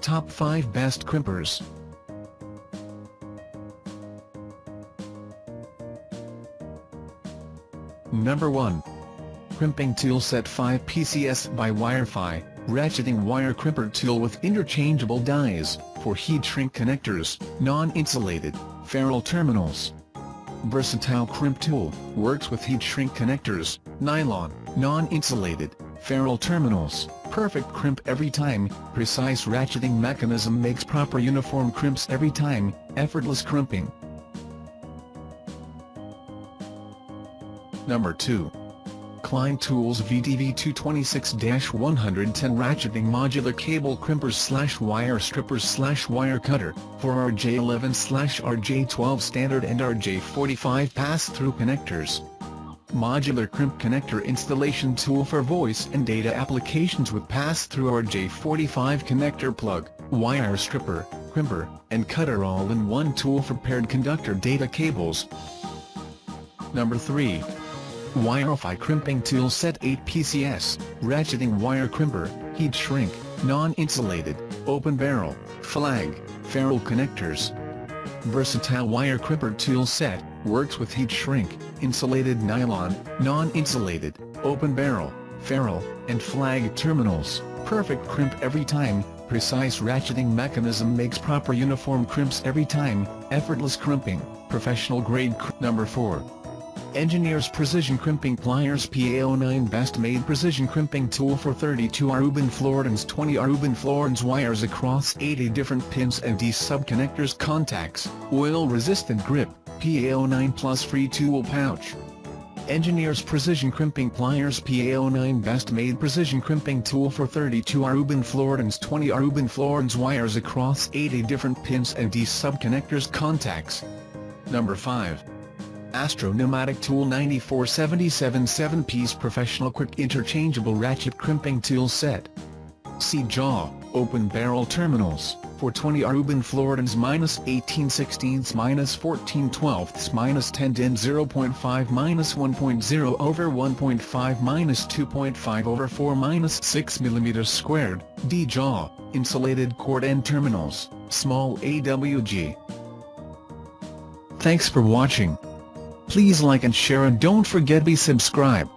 Top 5 Best Crimpers. Number 1. Crimping Tool Set 5 PCS by Wirefy, ratcheting wire crimper tool with interchangeable dies, for heat shrink connectors, non-insulated, ferrule terminals. Versatile crimp tool, works with heat shrink connectors, nylon, non-insulated, ferrule terminals, perfect crimp every time, precise ratcheting mechanism makes proper uniform crimps every time, effortless crimping. Number 2. Klein Tools VTV226-110 Ratcheting Modular Cable Crimpers/Wire Strippers/Wire Cutter, for RJ11/RJ12 Standard and RJ45 Pass-Thru Connectors. Modular Crimp Connector Installation Tool for voice and data applications with Pass-Thru RJ45 Connector Plug, Wire Stripper, Crimper, and Cutter all-in-one tool for paired conductor data cables. Number 3. Wirefy Crimping Tool Set 8 PCS, Ratcheting Wire Crimper, Heat Shrink, Non-Insulated, Open Barrel, Flag, Ferrule Connectors. Versatile Wire Crimper Tool Set, works with heat shrink, insulated nylon, non-insulated, open barrel, ferrule, and flag terminals, perfect crimp every time, precise ratcheting mechanism makes proper uniform crimps every time, effortless crimping, professional grade. Number 4. Engineers Precision Crimping Pliers PA09 Best Made Precision Crimping Tool for 32 Aruban Florins 20 Aruban Florins wires across 80 different pins and D sub-connectors contacts, oil-resistant grip, PA09 plus free tool pouch. Engineers Precision Crimping Pliers PA09 Best Made Precision Crimping Tool for 32 Aruban Florins 20 Aruban Florins wires across 80 different pins and D sub-connectors contacts. Number 5. Astro Pneumatic Tool 9477 7-piece Professional Quick Interchangeable Ratchet Crimping Tool Set. C-jaw, open barrel terminals, for 20 Aruban Florins -18/16 -14/12 -10 0.5 -1.0 over 1.5 -2.5 over 4 -6 mm squared, D-jaw, insulated cord end terminals, small AWG. Thanks for watching. Please like and share and don't forget to subscribe.